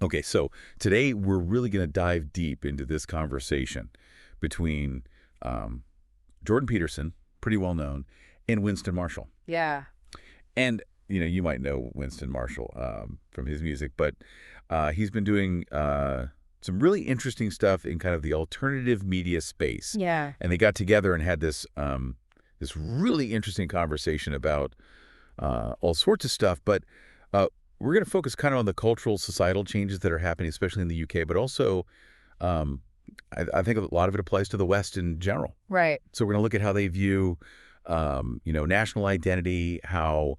Okay, so today we're really going to dive deep into this conversation between um, Jordan Peterson, pretty well known, and Winston Marshall. Yeah. And you might know Winston Marshall from his music, but he's been doing some really interesting stuff in kind of the alternative media space. Yeah. And they got together and had this really interesting conversation about all sorts of stuff. But uh, we're going to focus kind of on the cultural, societal changes that are happening, especially in the UK, but also um, I think a lot of it applies to the West in general. Right. So we're going to look at how they view, national identity, how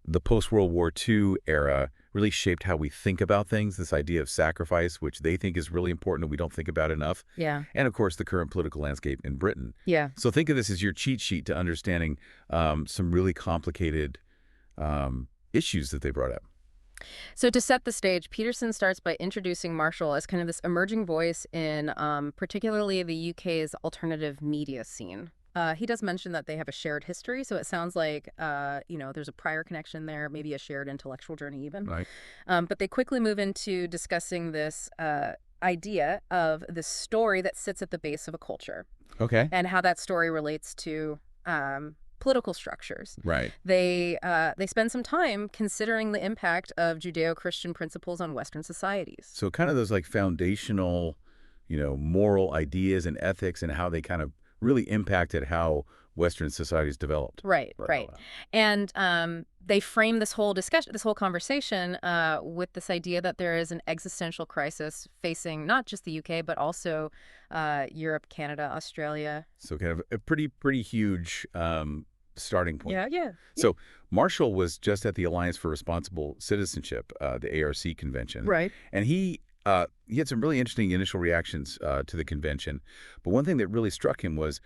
the post-World War II era really shaped how we think about things, this idea of sacrifice, which they think is really important and we don't think about enough, Yeah. and, of course, the current political landscape in Britain. Yeah. So think of this as your cheat sheet to understanding some really complicated issues that they brought up. So to set the stage, Peterson starts by introducing Marshall as kind of this emerging voice in particularly the UK's alternative media scene. He does mention that they have a shared history, so it sounds like, there's a prior connection there, maybe a shared intellectual journey even. Right. But they quickly move into discussing this idea of the story that sits at the base of a culture Okay. and how that story relates to political structures. Right. They spend some time considering the impact of Judeo-Christian principles on Western societies. So kind of those like foundational, moral ideas and ethics and how they kind of really impacted how Western societies developed. Right, right. And they frame this whole discussion, this whole conversation with this idea that there is an existential crisis facing not just the UK, but also Europe, Canada, Australia. So kind of a pretty huge starting point. Yeah. So Marshall was just at the Alliance for Responsible Citizenship, the ARC convention. Right. And he had some really interesting initial reactions to the convention. But one thing that really struck him was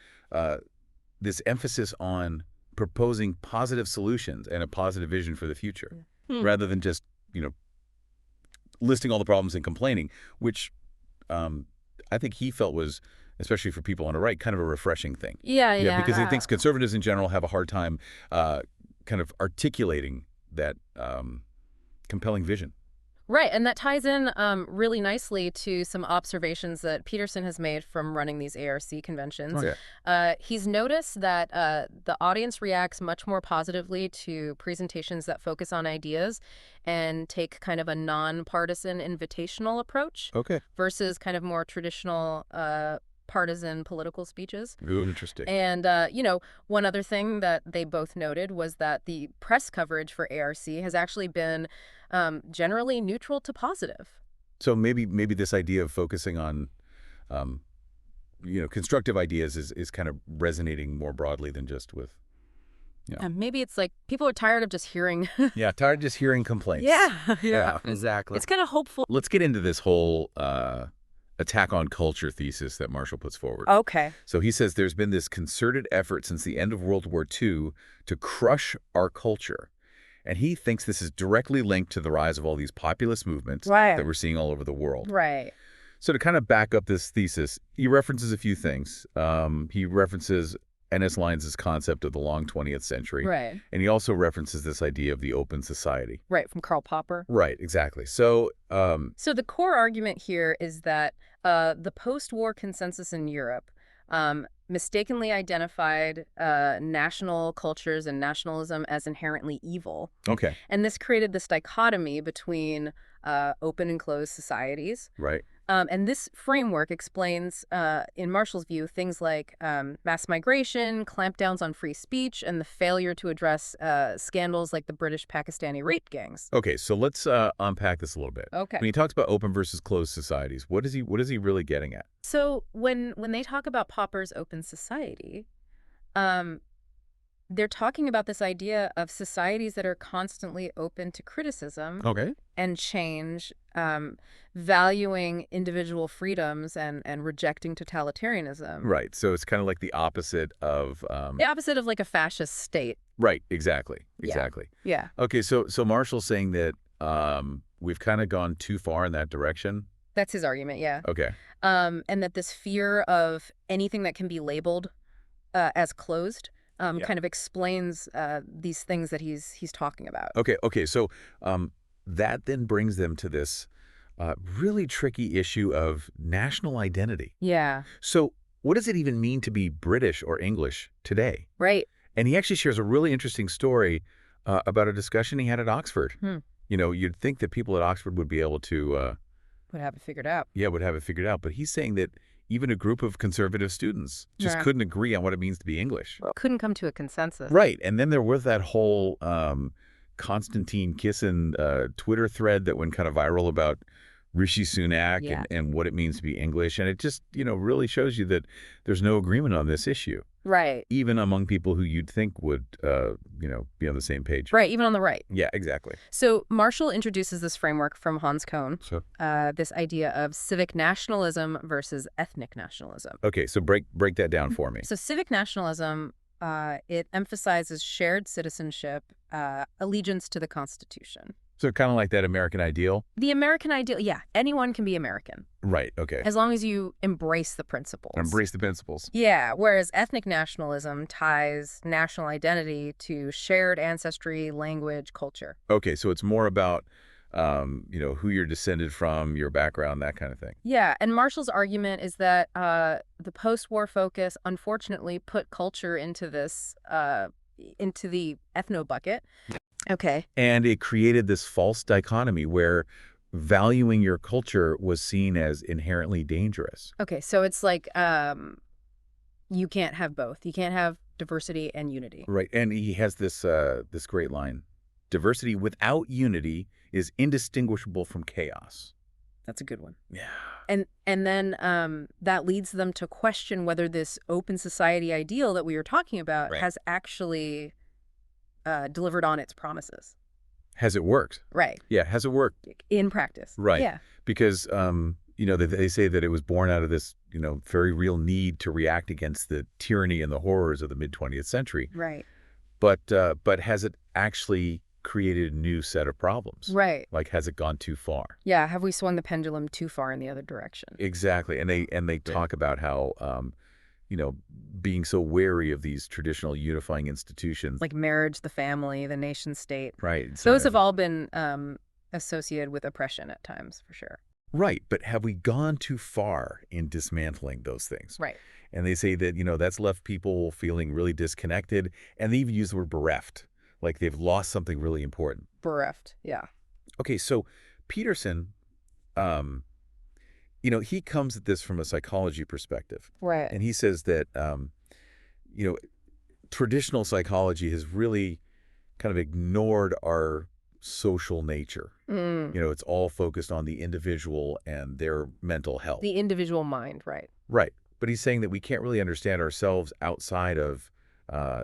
this emphasis on proposing positive solutions and a positive vision for the future, rather than just, listing all the problems and complaining, which I think he felt was, especially for people on the right, kind of a refreshing thing. Yeah. Because he thinks conservatives in general have a hard time kind of articulating that compelling vision. Right, and that ties in really nicely to some observations that Peterson has made from running these ARC conventions. Oh, yeah. He's noticed that the audience reacts much more positively to presentations that focus on ideas and take kind of a nonpartisan invitational approach Okay. versus kind of more traditional partisan political speeches. Ooh, interesting. And, one other thing that they both noted was that the press coverage for ARC has actually been generally neutral to positive. So maybe this idea of focusing on, constructive ideas is kind of resonating more broadly than just with, And maybe it's like people are tired of just hearing. Yeah, tired of just hearing complaints. Yeah. Exactly. It's kind of hopeful. Let's get into this whole attack on culture thesis that Marshall puts forward. Okay. So he says there's been this concerted effort since the end of World War II to crush our culture. And he thinks this is directly linked to the rise of all these populist movements that we're seeing all over the world. Right. So to kind of back up this thesis, he references a few things. He references N.S. Lyons' concept of the long 20th century. Right. And he also references this idea of the open society. Right, from Karl Popper. Right, exactly. So So the core argument here is that the post-war consensus in Europe mistakenly identified national cultures and nationalism as inherently evil. okay, And this created this dichotomy between open and closed societies. right. And this framework explains, in Marshall's view, things like mass migration, clampdowns on free speech, and the failure to address scandals like the British-Pakistani rape gangs. Okay, so let's unpack this a little bit. Okay. When he talks about open versus closed societies, what is he really getting at? So when they talk about Popper's open society, they're talking about this idea of societies that are constantly open to criticism Okay. and change, valuing individual freedoms and rejecting totalitarianism. Right. So it's kind of like the opposite of The opposite of like a fascist state. right, exactly. Yeah. Exactly. Yeah. Okay, so Marshall's saying that we've kind of gone too far in that direction. That's his argument, yeah. Okay. And that this fear of anything that can be labeled as closed Yeah. kind of explains these things that he's talking about. Okay. So that then brings them to this really tricky issue of national identity. Yeah, So what does it even mean to be British or English today? right. And he actually shares a really interesting story about a discussion he had at Oxford. Hmm. You'd think that people at Oxford would be able to, Would have it figured out. yeah, would have it figured out. But he's saying that even a group of conservative students just Yeah. couldn't agree on what it means to be English. Couldn't come to a consensus. Right. And then there was that whole Constantine Kissin Twitter thread that went kind of viral about Rishi Sunak Yeah. and what it means to be English. And it just, really shows you that there's no agreement on this issue, Right. even among people who you'd think would, be on the same page. Right, even on the right. Yeah, exactly. So Marshall introduces this framework from Hans Kohn, So, this idea of civic nationalism versus ethnic nationalism. okay, so break that down for me. So civic nationalism, it emphasizes shared citizenship, allegiance to the Constitution. So kind of like that American ideal? The American ideal, yeah, anyone can be American, Right, okay. as long as you embrace the principles. Embrace the principles. Yeah, whereas ethnic nationalism ties national identity to shared ancestry, language, culture. Okay, so it's more about, who you're descended from, your background, that kind of thing. Yeah, and Marshall's argument is that the post-war focus, unfortunately, put culture into this, into the ethno bucket. Okay. And it created this false dichotomy where valuing your culture was seen as inherently dangerous. Okay, so it's like you can't have both. You can't have diversity and unity. Right. And he has this this great line. Diversity without unity is indistinguishable from chaos. That's a good one. Yeah. And then that leads them to question whether this open society ideal that we were talking about Right. has actually delivered on its promises. Has it worked? Right. Yeah, has it worked? In practice. Right. Yeah. Because, they say that it was born out of this, very real need to react against the tyranny and the horrors of the mid-20th century. Right. But has it actually created a new set of problems? Right. Like, has it gone too far? Yeah. Have we swung the pendulum too far in the other direction? Exactly. And they talk about how, being so wary of these traditional unifying institutions. Like marriage, the family, the nation state. Right. So Those have all been associated with oppression at times, for sure. Right. But have we gone too far in dismantling those things? Right. And they say that, that's left people feeling really disconnected. And they even use the word bereft, like they've lost something really important. Bereft. Yeah. Okay, so Peterson, he comes at this from a psychology perspective. Right. And he says that, traditional psychology has really kind of ignored our social nature. Mm. It's all focused on the individual and their mental health. The individual mind, right. Right. But he's saying that we can't really understand ourselves outside of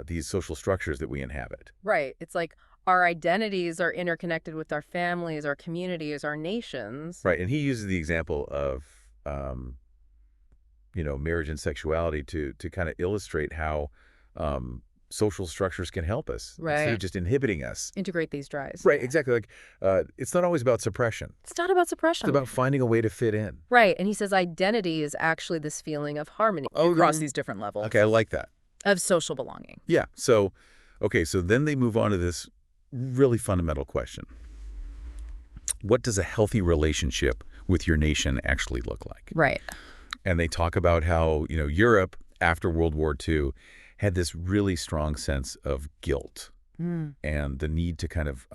these social structures that we inhabit. Right. It's like our identities are interconnected with our families, our communities, our nations. Right. And he uses the example of, marriage and sexuality to kind of illustrate how social structures can help us instead Right. of just inhibiting us. Integrate these drives. Right. Exactly. Like, it's not always about suppression. It's not about It's suppression. about finding a way to fit in. Right. And he says identity is actually this feeling of harmony across these different levels Okay. I like that. of social belonging. Yeah. So, okay. So then they move on to this really fundamental question. What does a healthy relationship with your nation actually look like? Right. And they talk about how, Europe after World War II had this really strong sense of guilt Mm. and the need to kind of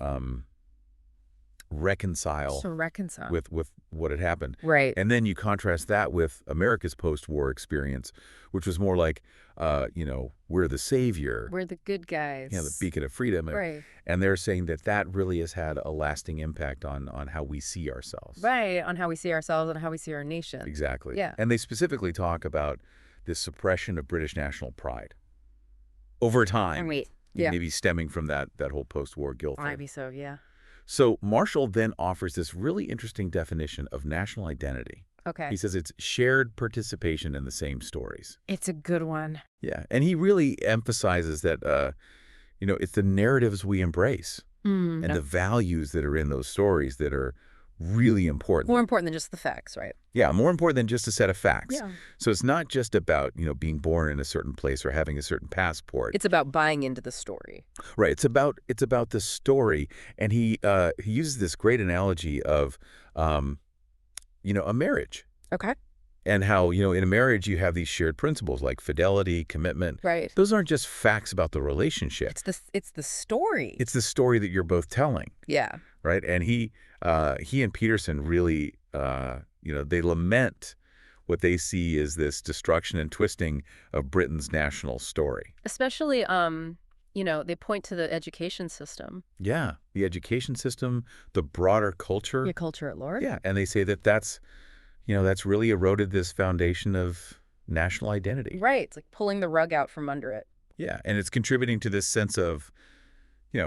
reconcile So reconcile. with what had happened. Right. And then you contrast that with America's post-war experience, which was more like, we're the savior, We're the good guys. the beacon of freedom. Right. And they're saying that really has had a lasting impact on how we see ourselves. Right. On how we see ourselves and how we see our nation. Exactly. Yeah. And they specifically talk about this suppression of British national pride over time. Wait. Yeah. Maybe stemming from that whole post-war guilt thing. Maybe so, yeah. So Marshall then offers this really interesting definition of national identity. Okay. He says it's shared participation in the same stories. It's a good one. Yeah. And he really emphasizes that, it's the narratives we embrace and the values that are in those stories that are really important. More important than just the facts, right? Yeah, more important than just a set of facts. Yeah. So it's not just about, being born in a certain place or having a certain passport. It's about buying into the story. Right. It's about the story. And he uses this great analogy of a marriage. Okay. And how, in a marriage, you have these shared principles like fidelity, commitment. Right. Those aren't just facts about the relationship. It's the story. It's the story that you're both telling, Yeah. right? And he and Peterson really, they lament what they see as this destruction and twisting of Britain's national story. Especially, they point to the education system. Yeah, the education system, the broader culture. Your culture at large. Yeah, and they say that that's really eroded this foundation of national identity. Right. It's like pulling the rug out from under it. Yeah, and it's contributing to this sense of,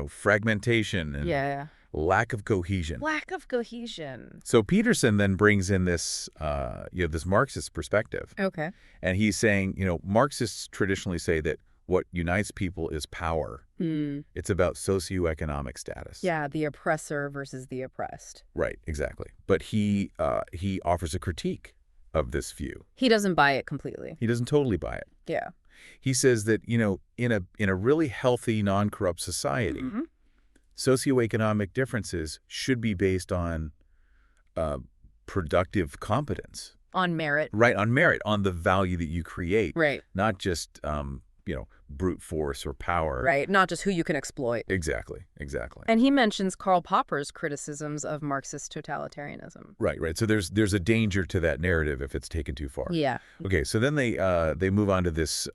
fragmentation and Yeah. lack of cohesion. Lack of cohesion. So Peterson then brings in this, this Marxist perspective. Okay. And he's saying, Marxists traditionally say that what unites people is power. It's about socioeconomic status. Yeah, the oppressor versus the oppressed. Right, exactly. But he offers a critique of this view. He doesn't buy it completely. He doesn't totally buy it. Yeah. He says that, in a really healthy, non-corrupt society, socioeconomic differences should be based on productive competence. On merit. Right, on merit, on the value that you create. Right. Not just, brute force or power. Right, not just who you can exploit. Exactly. And he mentions Karl Popper's criticisms of Marxist totalitarianism. Right. So there's a danger to that narrative if it's taken too far. Yeah. Okay, so then they move on to this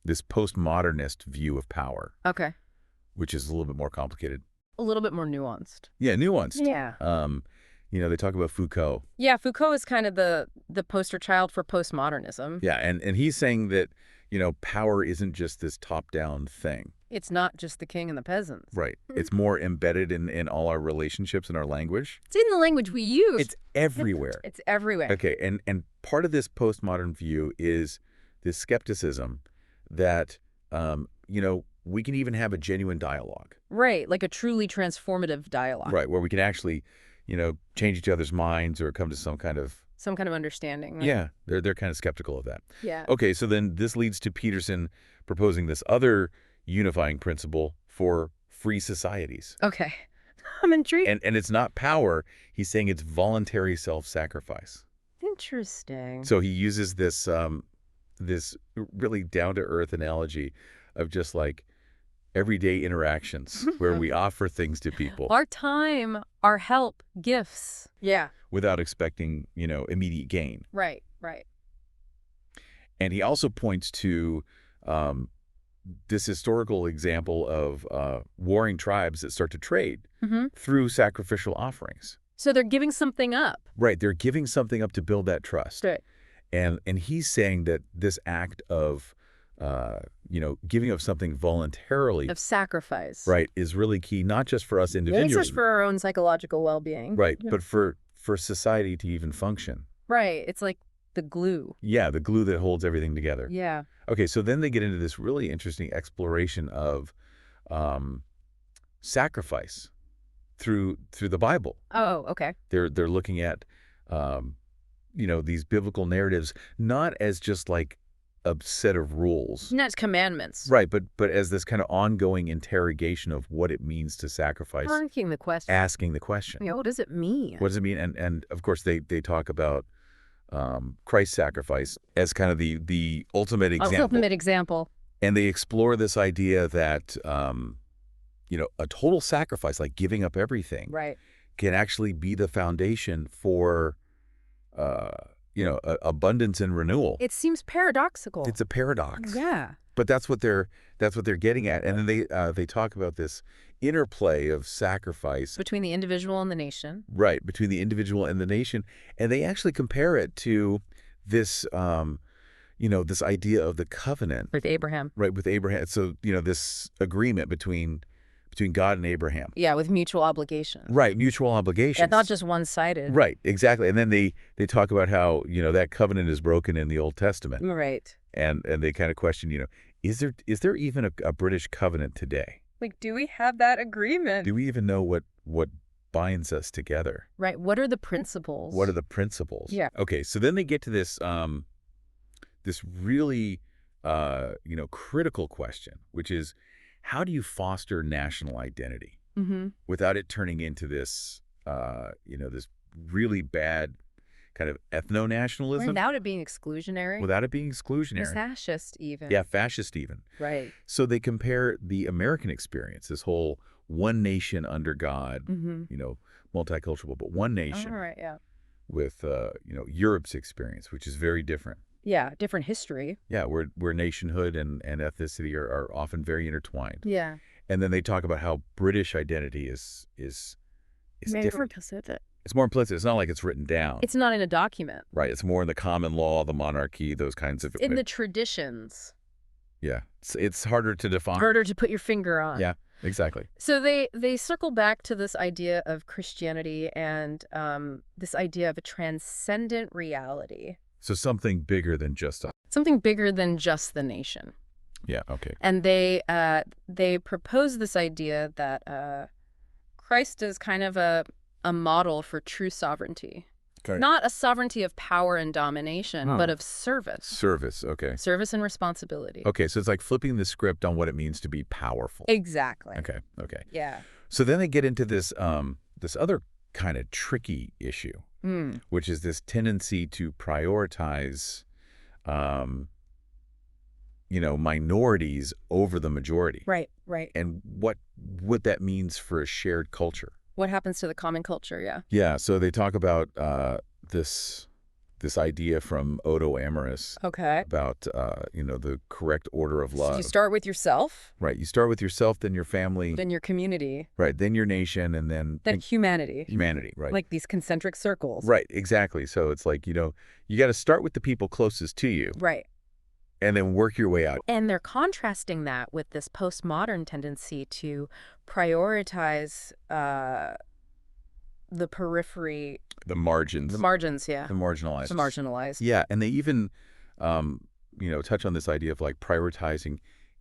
this postmodernist view of power. Okay. Which is a little bit more complicated. A little bit more nuanced. Yeah, nuanced. Yeah. They talk about Foucault. Yeah, Foucault is kind of the poster child for postmodernism. Yeah, and he's saying that, power isn't just this top-down thing. It's not just the king and the peasants. Right. It's more embedded in all our relationships and our language. It's in the language we use. It's everywhere. It's everywhere. Okay, and part of this postmodern view is this skepticism that, we can even have a genuine dialogue. Right, like a truly transformative dialogue. Right, where we can actually, change each other's minds or come to some kind of understanding. Right? Yeah, they're kind of skeptical of that. Yeah. Okay, so then this leads to Peterson proposing this other unifying principle for free societies. Okay. I'm intrigued. And it's not power. He's saying it's voluntary self-sacrifice. Interesting. So he uses this this really down-to-earth analogy of just like everyday interactions where we offer things to people. Our time, our help, gifts. Yeah. Without expecting, immediate gain. Right. And he also points to this historical example of warring tribes that start to trade through sacrificial offerings. So they're giving something up. Right. They're giving something up to build that trust. Right. And he's saying that this act of, giving up something voluntarily. Of sacrifice. Right. Is really key, not just for us individually. Not just for our own psychological well-being. Right. Yeah. But for society to even function. Right. It's like the glue. Yeah. The glue that holds everything together. Yeah. Okay. So then they get into this really interesting exploration of sacrifice through the Bible. Oh, okay. They're looking at, these biblical narratives, not as just like a set of rules. Not as commandments. Right, but as this kind of ongoing interrogation of what it means to sacrifice. Asking the question. Asking the question. Yeah, what does it mean? What does it mean? And of course, they talk about Christ's sacrifice as kind of the ultimate example. Ultimate example. And they explore this idea that, a total sacrifice, like giving up everything, right, can actually be the foundation for abundance and renewal. It seems paradoxical. It's a paradox. Yeah. But that's what they're getting at. And then they talk about this interplay of sacrifice between the individual and the nation. Right, between the individual and the nation. And they actually compare it to this this idea of the covenant with Abraham. Right, with Abraham. So, this agreement between God and Abraham. Yeah, with mutual obligation. Right, mutual obligations. Yeah, not just one-sided. Right, exactly. And then they talk about how, that covenant is broken in the Old Testament. Right. And they kind of question, is there even a British covenant today? Like, do we have that agreement? Do we even know what binds us together? Right. What are the principles? What are the principles? Yeah. Okay, so then they get to this this really critical question, which is, how do you foster national identity without it turning into this this really bad kind of ethno-nationalism Without it being exclusionary. without it being exclusionary. Fascist even. Yeah, fascist even. Right. So they compare the American experience, this whole one nation under God, Mm-hmm. multicultural, but one All nation right, yeah. with, Europe's experience, which is very different. Yeah, different history. Yeah, where nationhood and ethnicity are often very intertwined. Yeah. And then they talk about how British identity is different. Implicit. It's more implicit. It's not like it's written down. It's not in a document. Right. It's more in the common law, the monarchy, those kinds of. It's in the traditions. Yeah. It's harder to define. Harder to put your finger on. Yeah, exactly. So they circle back to this idea of Christianity and this idea of a transcendent reality. So something bigger than just us. Something bigger than just the nation. Yeah, okay. And they propose this idea that Christ is kind of a model for true sovereignty. Okay. Not a sovereignty of power and domination, but of service. Service, okay. Service and responsibility. Okay, so it's like flipping the script on what it means to be powerful. Exactly. Okay, okay. Yeah. So then they get into this this other kind of tricky issue, which is this tendency to prioritize minorities over the majority. Right, right. And what that means for a shared culture. What happens to the common culture, yeah. Yeah, so they talk about this idea from Odo Amorus Okay. about the correct order of So love. you start with yourself, Right, you start with yourself, then your family, then your community, right, then your nation, and then then humanity. humanity, right? Like these concentric circles. Right, exactly. So it's like, you got to start with the people closest to you Right. and then work your way out. And they're contrasting that with this postmodern tendency to prioritize the periphery. The margins. The margins, yeah. The marginalized. The marginalized. Yeah, and they even, touch on this idea of like prioritizing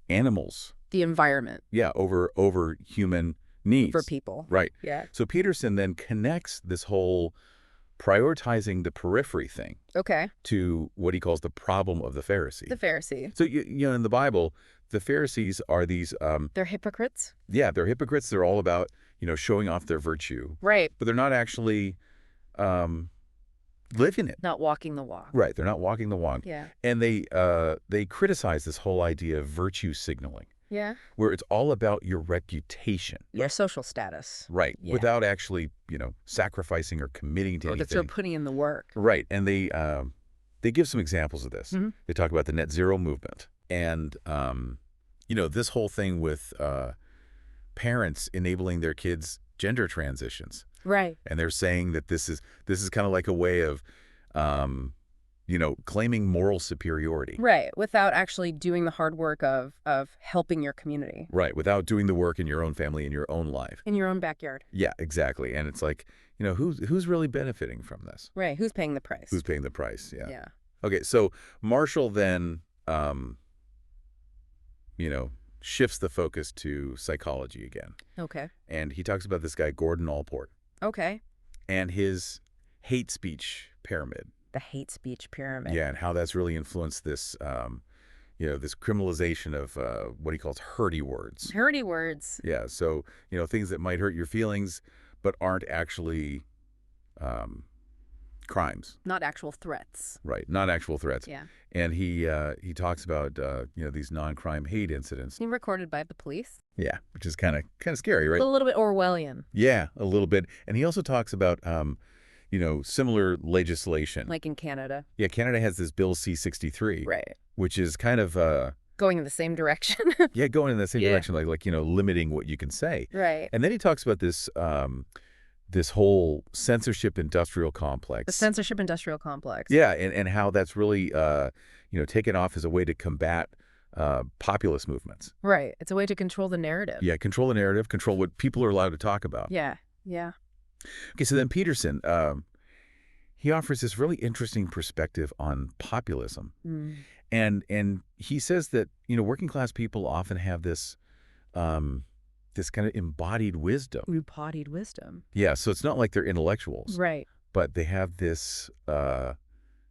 animals. The environment. Yeah, over human needs. For people. Right. Yeah. So Peterson then connects this whole prioritizing the periphery thing Okay. to what he calls the problem of the Pharisee. The Pharisee. So, in the Bible, the Pharisees are these, They're hypocrites. yeah, they're hypocrites. They're all about, showing off their virtue. Right. But they're not actually living it. Not walking the walk. Right. They're not walking the walk. Yeah. And they criticize this whole idea of virtue signaling, Yeah. where it's all about your reputation. Your social status. Right. Yeah. Without actually, sacrificing or committing to Or anything. that they're putting in the work. Right. And they give some examples of this. Mm-hmm. They talk about the net zero movement and, this whole thing with parents enabling their kids' gender transitions. Right. And they're saying that this is kind of like a way of, claiming moral superiority. Right. Without actually doing the hard work of helping your community. Right. Without doing the work in your own family, in your own life. In your own backyard. Yeah, exactly. And it's like, who's really benefiting from this? Right. Who's paying the price? Who's paying the price? Yeah. Yeah. Okay. So Marshall then, shifts the focus to psychology again. Okay. And he talks about this guy, Gordon Allport, Okay. and his hate speech pyramid. The hate speech pyramid. Yeah, and how that's really influenced this, this criminalization of what he calls hurty words. Hurty words. Yeah, so, things that might hurt your feelings but aren't actually crimes. Not actual threats. Right, not actual threats. Yeah. And he talks about, these non-crime hate incidents. Being recorded by the police. Yeah, which is kind of scary, right? A little bit Orwellian. Yeah, a little bit. And he also talks about, similar legislation. Like in Canada. Yeah, Canada has this Bill C-63. Right. Which is kind of, Going in the same direction. yeah, going in the same Yeah. direction, like, limiting what you can say. Right. And then he talks about this, this whole censorship industrial complex. The censorship industrial complex. Yeah, and how that's really, taken off as a way to combat populist movements. Right. It's a way to control the narrative. Yeah, control the narrative, control what people are allowed to talk about. Yeah. Yeah. Okay, so then Peterson, he offers this really interesting perspective on populism. Mm. And he says that, working class people often have this this kind of embodied wisdom. Embodied wisdom. Yeah, so it's not like they're intellectuals. Right. But they have this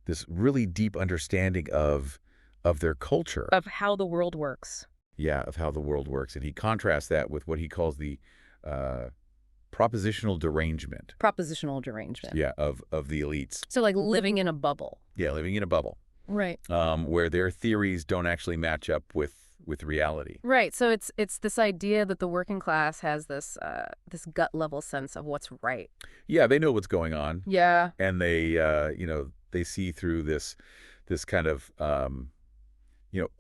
this really deep understanding of their culture. Of how the world works. Yeah, of how the world works. And he contrasts that with what he calls the propositional derangement. Propositional derangement. Yeah, of the elites. So like living in a bubble. Yeah, living in a bubble. Right. Where their theories don't actually match up with reality. Right. So it's this idea that the working class has this this gut level sense of what's right. Yeah, they know what's going on, Yeah. and they they see through this kind of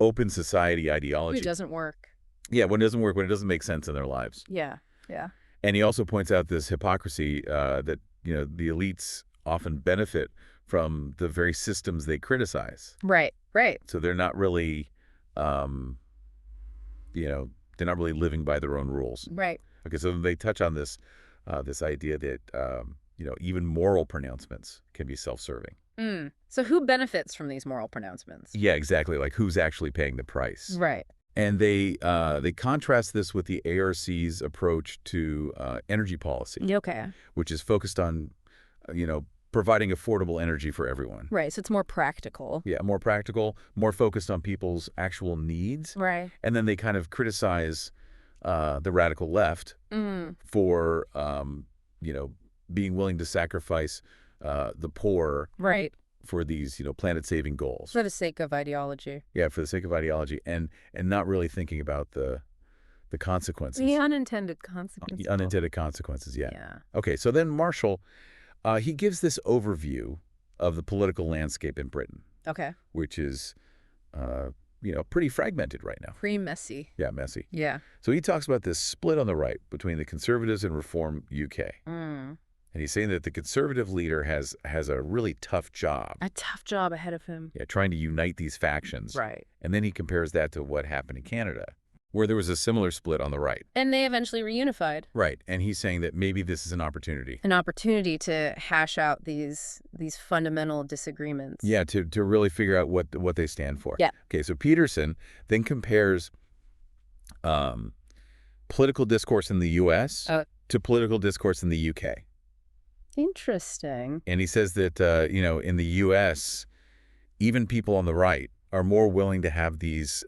open society ideology. It doesn't work. Yeah, when it doesn't work, when it doesn't make sense in their lives. Yeah. Yeah. And he also points out this hypocrisy that the elites often benefit from the very systems they criticize. Right. Right. So they're not really, they're not really living by their own rules. Right. Okay, so they touch on this this idea that even moral pronouncements can be self-serving. So who benefits from these moral pronouncements? Yeah, exactly. Like who's actually paying the price? Right. And they contrast this with the ARC's approach to energy policy, Okay. which is focused on providing affordable energy for everyone. Right. So it's more practical. Yeah, more practical, more focused on people's actual needs. Right. And then they kind of criticize the radical left for being willing to sacrifice the poor Right. for these planet-saving goals. For the sake of ideology. Yeah, for the sake of ideology, and not really thinking about the consequences. The unintended consequences. The unintended consequences, yeah. Yeah. Okay, so then Marshall, he gives this overview of the political landscape in Britain, Okay. which is, pretty fragmented right now. Pretty messy. Yeah, messy. Yeah. So he talks about this split on the right between the Conservatives and Reform UK. And he's saying that the Conservative leader has a really tough job. A tough job ahead of him. Yeah, trying to unite these factions. Right. And then he compares that to what happened in Canada, where there was a similar split on the right. And they eventually reunified. Right. And he's saying that maybe this is an opportunity. An opportunity to hash out these fundamental disagreements. Yeah, to really figure out what they stand for. Yeah. Okay, so Peterson then compares political discourse in the U.S. To political discourse in the U.K. Interesting. And he says that, in the U.S., even people on the right are more willing to have these,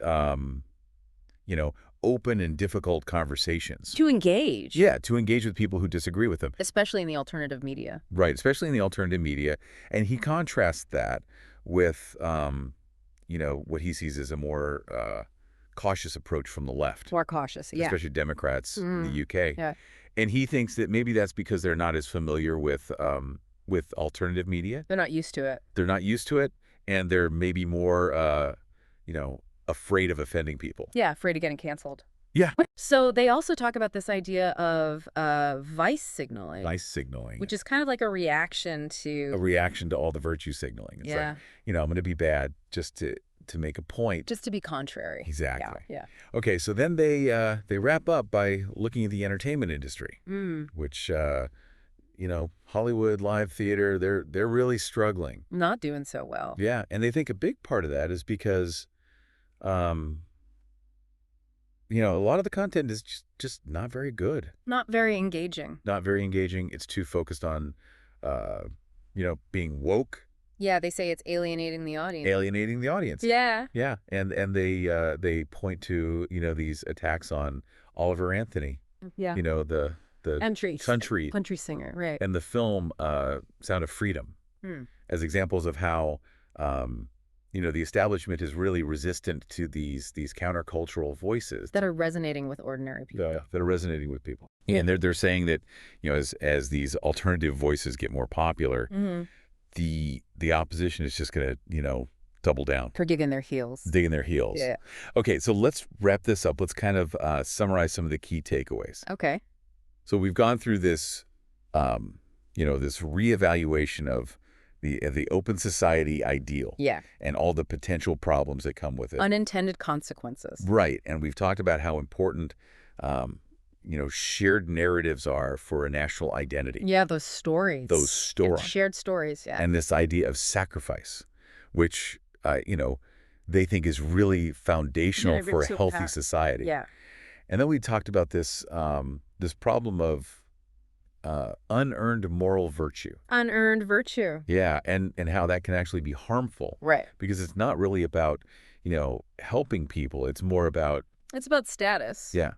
open and difficult conversations. To engage. Yeah, to engage with people who disagree with them. Especially in the alternative media. Right, especially in the alternative media. And he contrasts that with, what he sees as a more cautious approach from the left. More cautious, yeah. Especially Democrats in the UK. Yeah. And he thinks that maybe that's because they're not as familiar with alternative media. They're not used to it. They're not used to it, and they're maybe more, afraid of offending people. Yeah, afraid of getting canceled. Yeah. So they also talk about this idea of vice signaling. Vice signaling. Which is kind of like a reaction to... A reaction to all the virtue signaling. It's like, I'm going to be bad just to make a point. Just to be contrary. Exactly. Yeah. Okay, so then they wrap up by looking at the entertainment industry, which, Hollywood, live theater, they're really struggling. Not doing so well. Yeah, and they think a big part of that is because, a lot of the content is just not very good. Not very engaging. Not very engaging. It's too focused on, being woke. Yeah, they say it's alienating the audience. Alienating the audience. Yeah. Yeah, and they point to these attacks on Oliver Anthony. Yeah. The country singer, right? and the film Sound of Freedom as examples of how the establishment is really resistant to these countercultural voices that are resonating with ordinary people. That are resonating with people. Yeah. And they're saying that as these alternative voices get more popular. The opposition is just going to, double down. For digging their heels. Digging their heels. Yeah. Okay, so let's wrap this up. Let's kind of summarize some of the key takeaways. Okay. So we've gone through this, this reevaluation of the open society ideal. Yeah. And all the potential problems that come with it. Unintended consequences. Right. And we've talked about how important shared narratives are for a national identity. Yeah, those stories. Those stories. Shared stories, yeah. And this idea of sacrifice, which, they think is really foundational for a healthy society. Yeah. And then we talked about this this problem of unearned moral virtue. Unearned virtue. Yeah, and how that can actually be harmful. Right. Because it's not really about, helping people. It's more about... It's about status. Yeah.